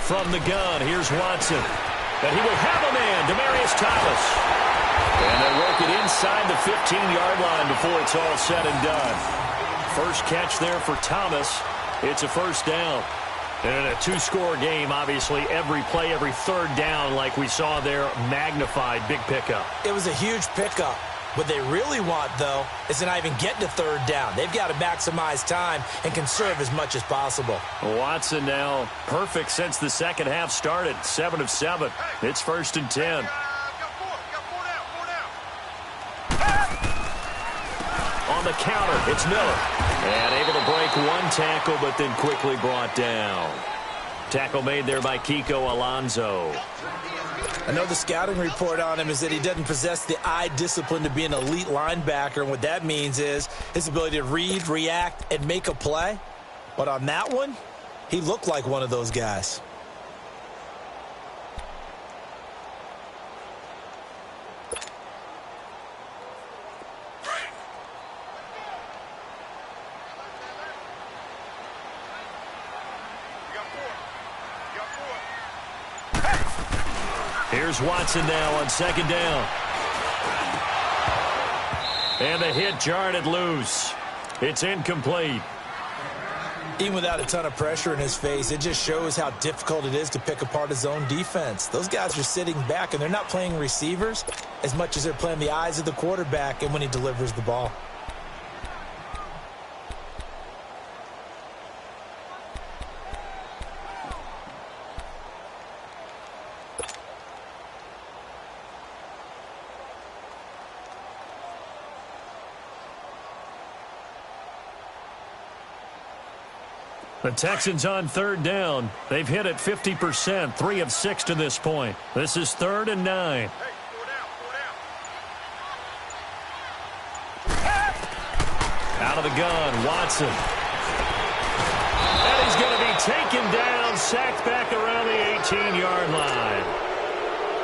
From the gun, here's Watson. And he will have a man, Demaryius Thomas. And they'll work it inside the 15-yard line before it's all said and done. First catch there for Thomas. It's a first down. And in a 2-score game, obviously, every play, every third down, like we saw there, magnified. Big pickup. It was a huge pickup. What they really want, though, is to not even get to third down. They've got to maximize time and conserve as much as possible. Watson now perfect since the second half started. 7 of 7. It's 1st and 10. On the counter, it's Miller. And able to break one tackle, but then quickly brought down. Tackle made there by Kiko Alonso. I know the scouting report on him is that he doesn't possess the eye discipline to be an elite linebacker, and what that means is his ability to read, react, and make a play. But on that one, he looked like one of those guys. Here's Watson now on second down. And the hit jarred it loose. It's incomplete. Even without a ton of pressure in his face, it just shows how difficult it is to pick apart his own defense. Those guys are sitting back, and they're not playing receivers as much as they're playing the eyes of the quarterback and when he delivers the ball. The Texans on third down. They've hit it 50%, 3 of 6 to this point. This is 3rd and 9. Out of the gun, Watson. And he's going to be taken down, sacked back around the 18-yard line.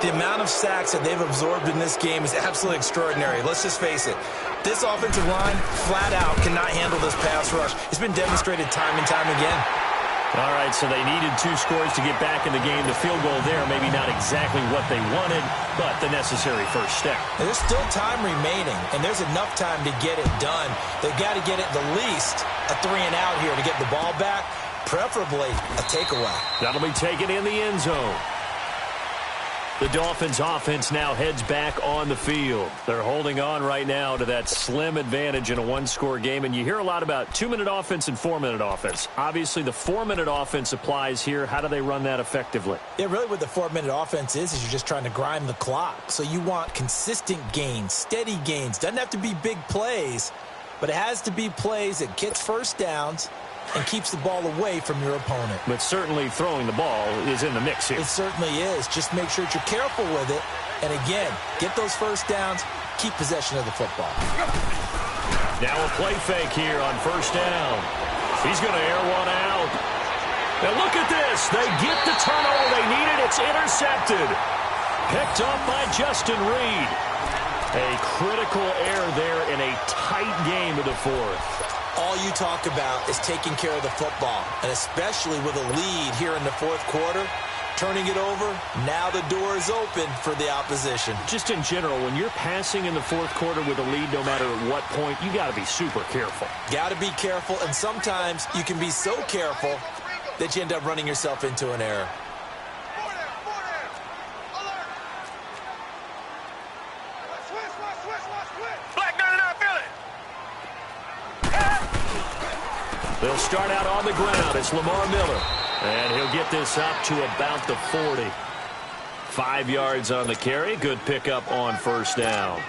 The amount of sacks that they've absorbed in this game is absolutely extraordinary. Let's just face it. This offensive line, flat out, cannot handle this pass rush. It's been demonstrated time and time again. All right, so they needed 2 scores to get back in the game. The field goal there, maybe not exactly what they wanted, but the necessary first step. And there's still time remaining, and there's enough time to get it done. They've got to get it the least a 3-and-out here to get the ball back, preferably a takeaway. That'll be taken in the end zone. The Dolphins offense now heads back on the field. They're holding on right now to that slim advantage in a 1-score game. And you hear a lot about 2-minute offense and 4-minute offense. Obviously, the 4-minute offense applies here. How do they run that effectively? Yeah, really what the 4-minute offense is you're just trying to grind the clock. So you want consistent gains, steady gains. Doesn't have to be big plays, but it has to be plays that gets first downs and keeps the ball away from your opponent. But certainly throwing the ball is in the mix here. It certainly is. Just make sure that you're careful with it. And again, get those first downs, keep possession of the football. Now a play fake here on first down. He's going to air one out. And look at this. They get the turnover they needed. It's intercepted. Picked up by Justin Reed. A critical error there in a tight game of the fourth. All you talk about is taking care of the football, and especially with a lead here in the fourth quarter, turning it over, now the door is open for the opposition. Just in general, when you're passing in the fourth quarter with a lead, no matter at what point, you got to be super careful. Got to be careful, and sometimes you can be so careful that you end up running yourself into an error. They'll start out on the ground. It's Lamar Miller. And he'll get this up to about the 40. 5 yards on the carry. Good pickup on first down.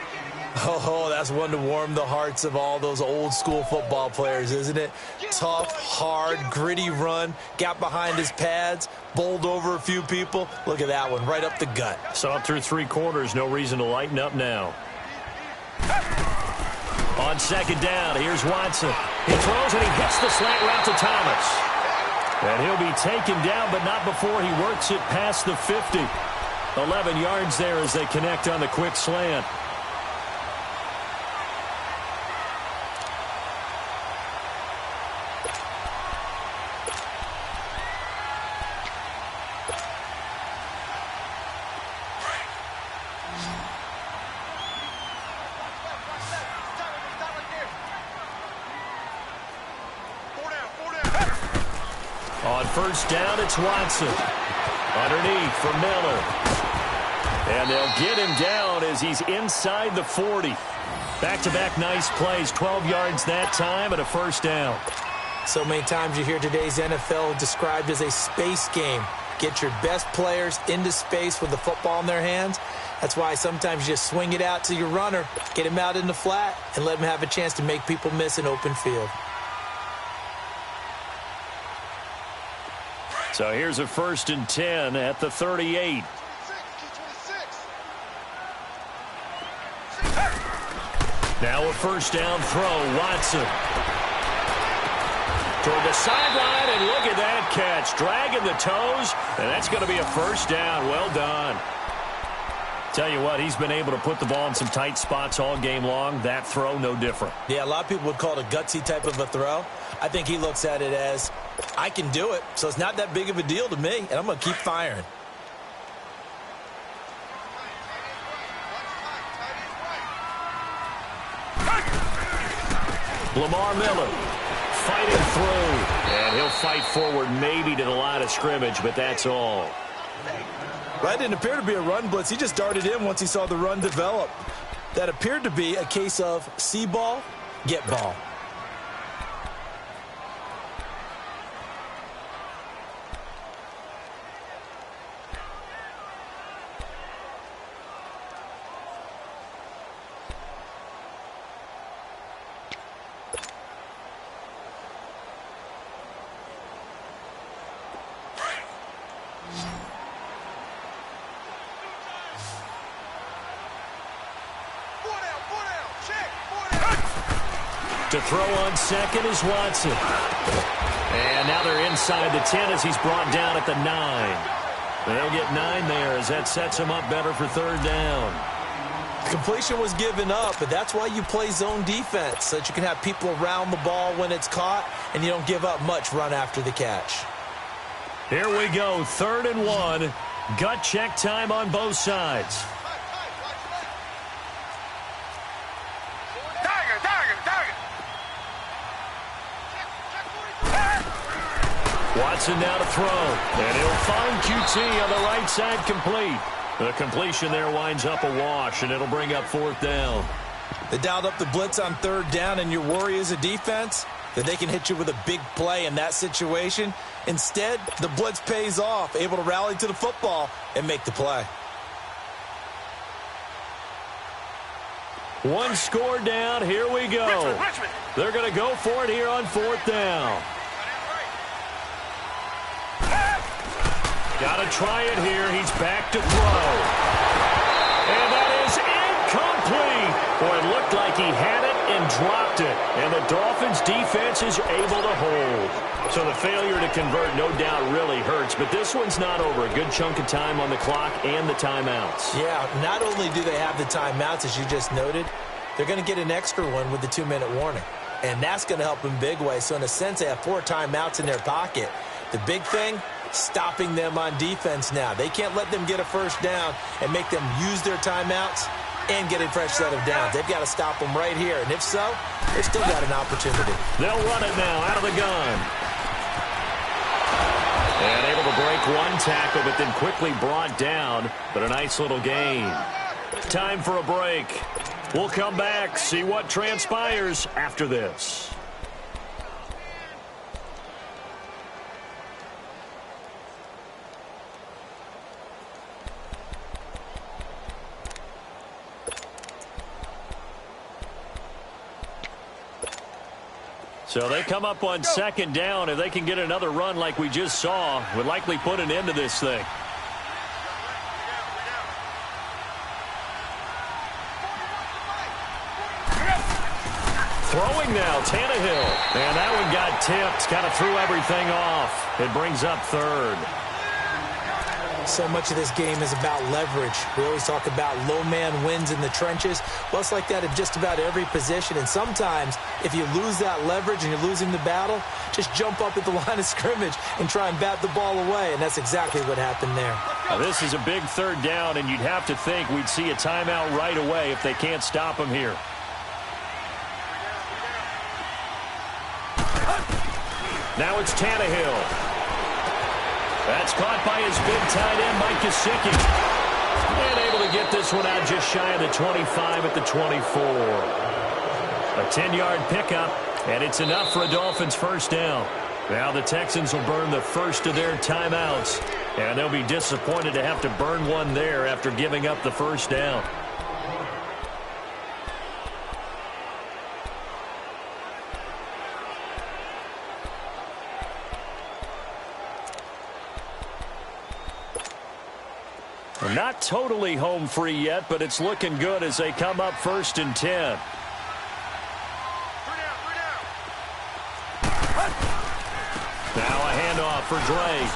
Oh, that's one to warm the hearts of all those old school football players, isn't it? Tough, hard, gritty run. Got behind his pads, bowled over a few people. Look at that one, right up the gut. Saw it through 3 quarters. No reason to lighten up now. On second down, here's Watson. He throws and he hits the slant route to Thomas. And he'll be taken down, but not before he works it past the 50. 11 yards there as they connect on the quick slant. On first down, it's Watson. Underneath for Miller. And they'll get him down as he's inside the 40. Back-to-back nice plays. 12 yards that time and a first down. So many times you hear today's NFL described as a space game. Get your best players into space with the football in their hands. That's why sometimes you just swing it out to your runner, get him out in the flat, and let him have a chance to make people miss an open field. So here's a 1st and 10 at the 38. Now a first down throw, Watson. Toward the sideline, and look at that catch. Dragging the toes, and that's going to be a first down. Well done. Tell you what, he's been able to put the ball in some tight spots all game long. That throw, no different. Yeah, a lot of people would call it a gutsy type of a throw. I think he looks at it as, I can do it, so it's not that big of a deal to me, and I'm going to keep firing. Lamar Miller fighting through, and he'll fight forward maybe to the line of scrimmage, but that's all. That didn't appear to be a run blitz. He just darted in once he saw the run develop. That appeared to be a case of see ball, get ball. To throw on second is Watson. And now they're inside the 10 as he's brought down at the 9. They'll get 9 there as that sets him up better for third down. Completion was given up, but that's why you play zone defense, so that you can have people around the ball when it's caught, and you don't give up much run after the catch. Here we go, 3rd and 1. Gut check time on both sides. Watson now to throw, and he'll find QT on the right side complete. The completion there winds up a wash, and it'll bring up 4th down. They dialed up the blitz on 3rd down, and your worry as a defense that they can hit you with a big play in that situation. Instead, the blitz pays off, able to rally to the football and make the play. One score down. Here we go. They're going to go for it here on 4th down. Got to try it here. He's back to throw. And that is incomplete. Boy, it looked like he had it and dropped it. And the Dolphins' defense is able to hold. So the failure to convert no doubt really hurts. But this one's not over. A good chunk of time on the clock and the timeouts. Yeah, not only do they have the timeouts, as you just noted, they're going to get an extra one with the 2-minute warning. And that's going to help in big ways. So in a sense, they have 4 timeouts in their pocket. The big thing, stopping them on defense now. They can't let them get a first down and make them use their timeouts and get a fresh set of downs. They've got to stop them right here. And if so, they've still got an opportunity. They'll run it now out of the gun. And able to break one tackle, but then quickly brought down. But a nice little gain. Time for a break. We'll come back, see what transpires after this. So they come up on 2nd down. If they can get another run like we just saw, would likely put an end to this thing. Throwing now, Tannehill. And that one got tipped. Kind of threw everything off. It brings up 3rd. So much of this game is about leverage. We always talk about low man wins in the trenches. Well, it's like that in just about every position. And sometimes, if you lose that leverage and you're losing the battle, just jump up at the line of scrimmage and try and bat the ball away. And that's exactly what happened there. Now, this is a big 3rd down, and you'd have to think we'd see a timeout right away if they can't stop him here. Now it's Tannehill. That's caught by his big tight end, Mike Gesicki. And able to get this one out just shy of the 25 at the 24. A 10-yard pickup, and it's enough for a Dolphins first down. Now the Texans will burn the first of their timeouts, and they'll be disappointed to have to burn one there after giving up the first down. Not totally home free yet, but it's looking good as they come up 1st and 10. Now a handoff for Drake.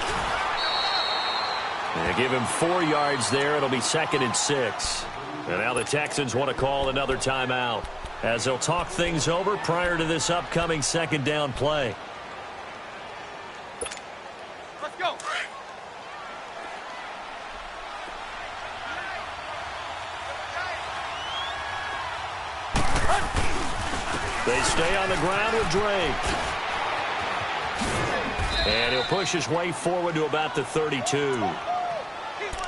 They give him 4 yards there. It'll be 2nd and 6. And now the Texans want to call another timeout as they'll talk things over prior to this upcoming 2nd down play. Let's go. They stay on the ground with Drake. And he'll push his way forward to about the 32.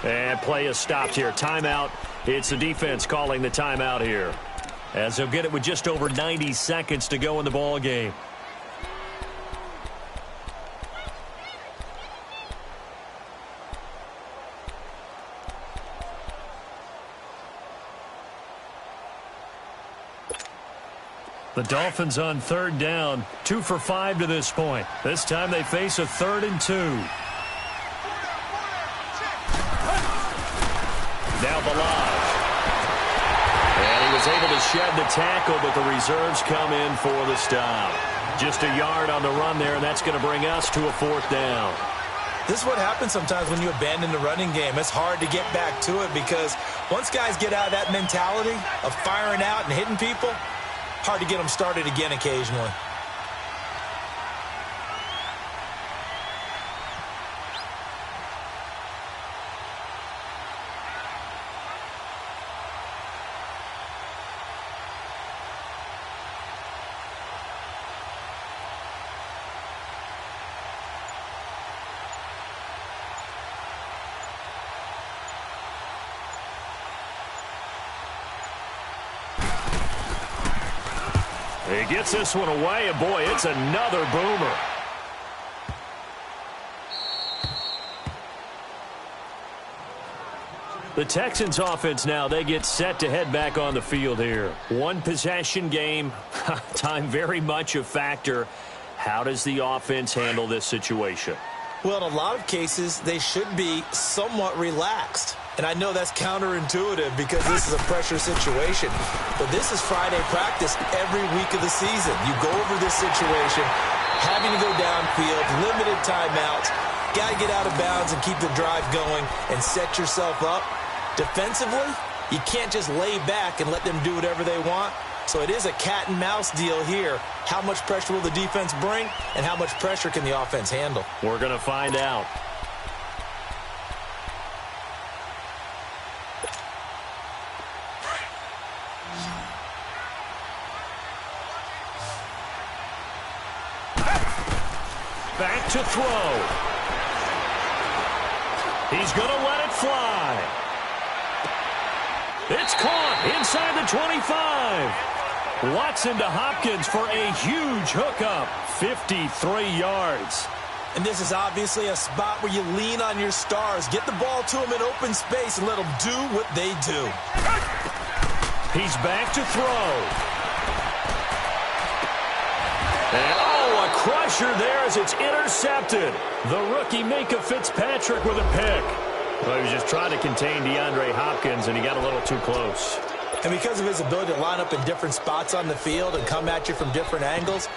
And play is stopped here. Timeout. It's the defense calling the timeout here, as they'll get it with just over 90 seconds to go in the ball game. The Dolphins on 3rd down, 2 for 5 to this point. This time they face a 3rd and 2. Now Balaj. And he was able to to shed the tackle, but the reserves come in for the stop. Just a yard on the run there, and that's going to bring us to a 4th down. This is what happens sometimes when you abandon the running game. It's hard to get back to it because once guys get out of that mentality of firing out and hitting people, hard to get them started again occasionally. He gets this one away, and boy, it's another boomer. The Texans offense now, they get set to head back on the field here. One possession game, time very much a factor. How does the offense handle this situation? Well, in a lot of cases, they should be somewhat relaxed. And I know that's counterintuitive because this is a pressure situation. But this is Friday practice every week of the season. You go over this situation, having to go downfield, limited timeouts, got to get out of bounds and keep the drive going and set yourself up. Defensively, you can't just lay back and let them do whatever they want. So it is a cat and mouse deal here. How much pressure will the defense bring, and how much pressure can the offense handle? We're going to find out. Back to throw. He's going to let it fly. It's caught inside the 25. Watson to Hopkins for a huge hookup. 53 yards. And this is obviously a spot where you lean on your stars. Get the ball to them in open space and let them do what they do. He's back to throw. And a crusher there as it's intercepted. The rookie Micah Fitzpatrick with a pick. Well, he was just trying to contain DeAndre Hopkins, and he got a little too close. And because of his ability to line up in different spots on the field and come at you from different angles,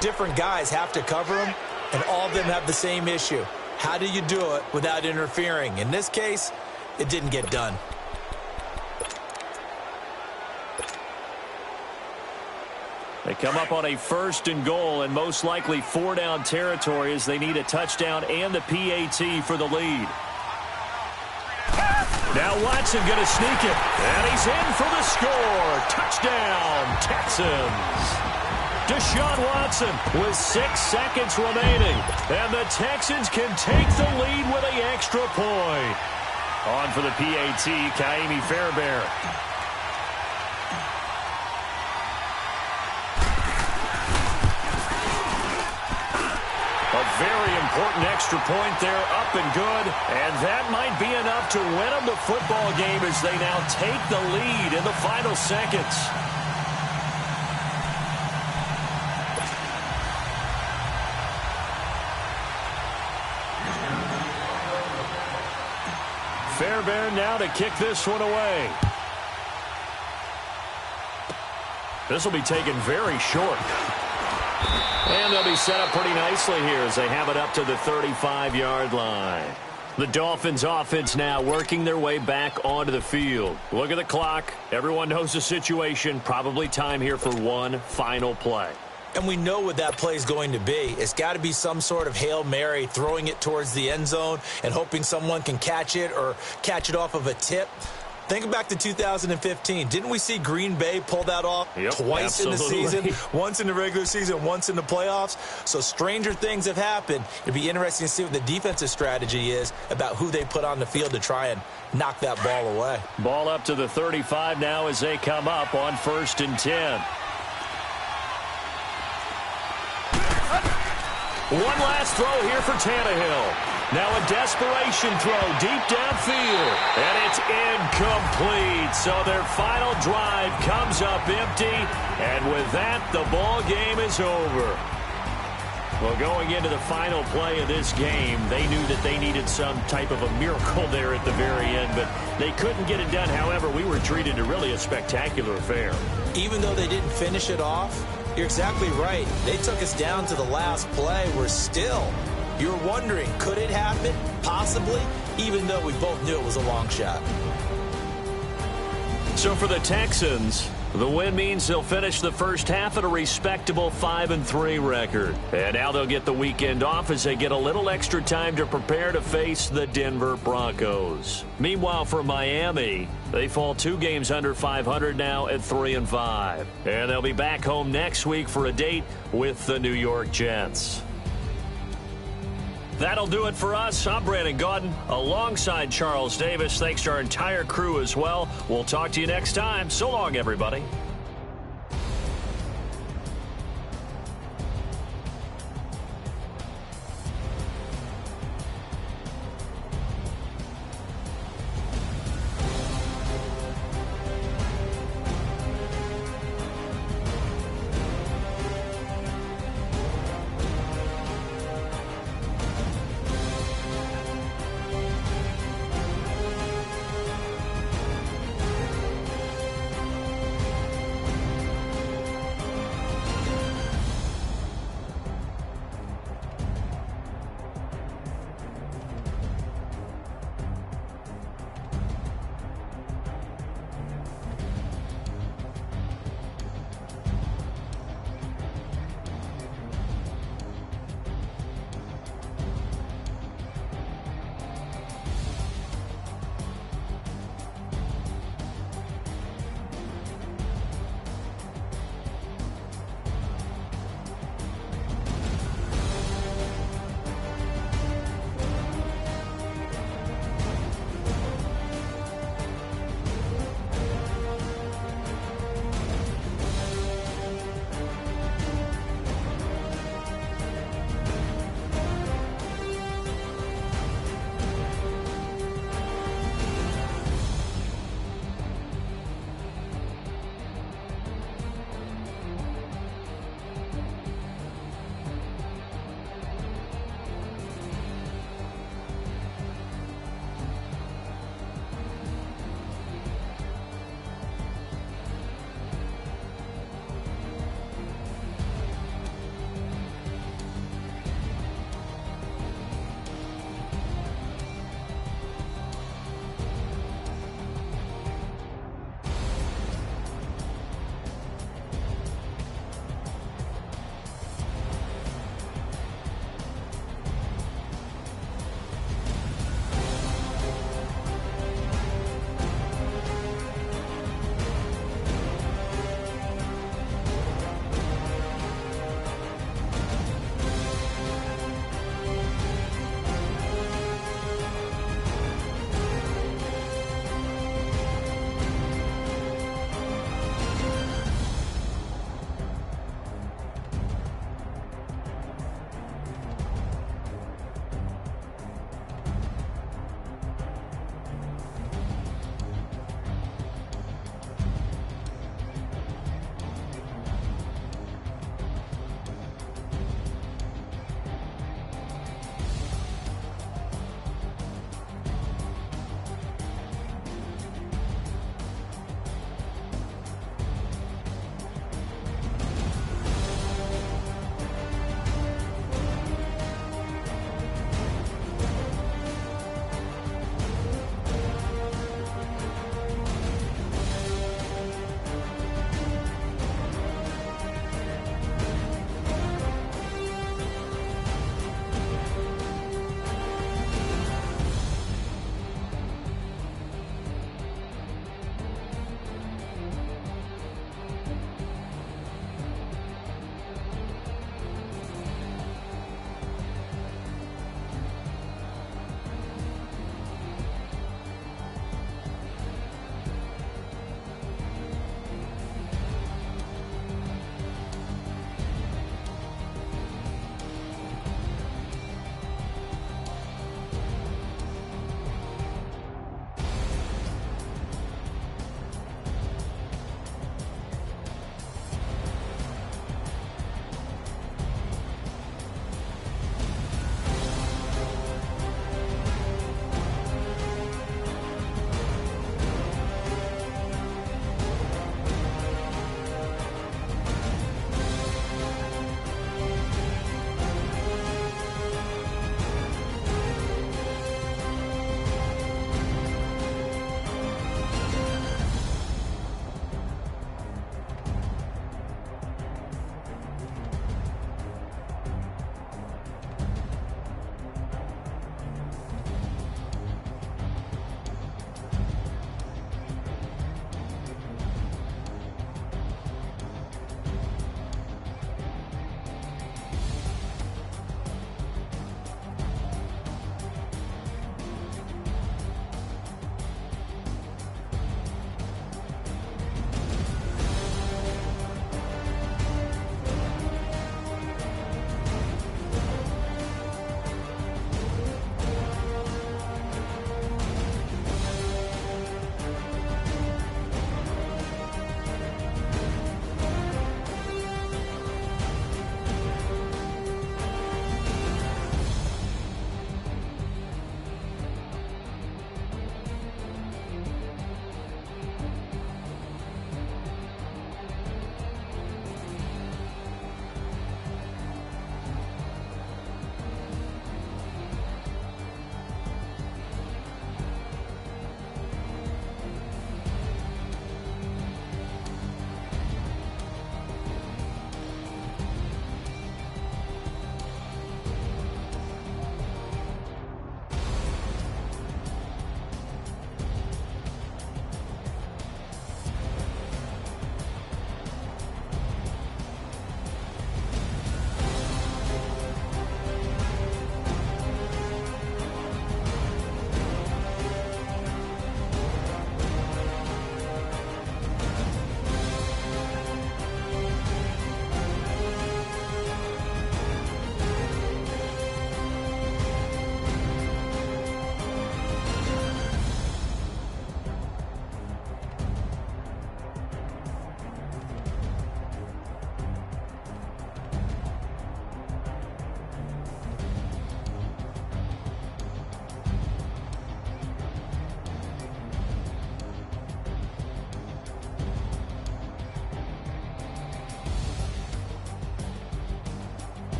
different guys have to cover him, and all of them have the same issue. How do you do it without interfering? In this case, it didn't get done. They come up on a 1st and goal, and most likely 4-down territory as they need a touchdown and the PAT for the lead. Now Watson going to sneak it, and he's in for the score. Touchdown, Texans. Deshaun Watson with 6 seconds remaining, and the Texans can take the lead with an extra point. On for the PAT, Kaimi Fairbairn. A very important extra point there, up and good. And that might be enough to win them the football game as they now take the lead in the final seconds. Fairbairn now to kick this one away. This will be taken very short. And they'll be set up pretty nicely here as they have it up to the 35-yard line. The Dolphins offense now working their way back onto the field. Look at the clock. Everyone knows the situation. Probably time here for one final play. And we know what that play is going to be. It's got to be some sort of Hail Mary, throwing it towards the end zone and hoping someone can catch it or catch it off of a tip. Think back to 2015. Didn't we see Green Bay pull that off twice in the season? Once in the regular season, once in the playoffs. So stranger things have happened. It'd be interesting to see what the defensive strategy is about who they put on the field to try and knock that ball away. Ball up to the 35 now as they come up on 1st and 10. One last throw here for Tannehill. Now a desperation throw deep downfield, and it's incomplete. So their final drive comes up empty, and with that, the ball game is over. Well, going into the final play of this game, they knew that they needed some type of a miracle there at the very end, but they couldn't get it done. However, we were treated to really a spectacular affair. Even though they didn't finish it off, you're exactly right. They took us down to the last play. You're wondering, could it happen? Possibly, even though we both knew it was a long shot. So for the Texans, the win means they'll finish the first half at a respectable 5-3 record. And now they'll get the weekend off as they get a little extra time to prepare to face the Denver Broncos. Meanwhile, for Miami, they fall 2 games under 500 now at 3-5. And they'll be back home next week for a date with the New York Jets. That'll do it for us. I'm Brandon Gaudin alongside Charles Davis. Thanks to our entire crew as well. We'll talk to you next time. So long, everybody.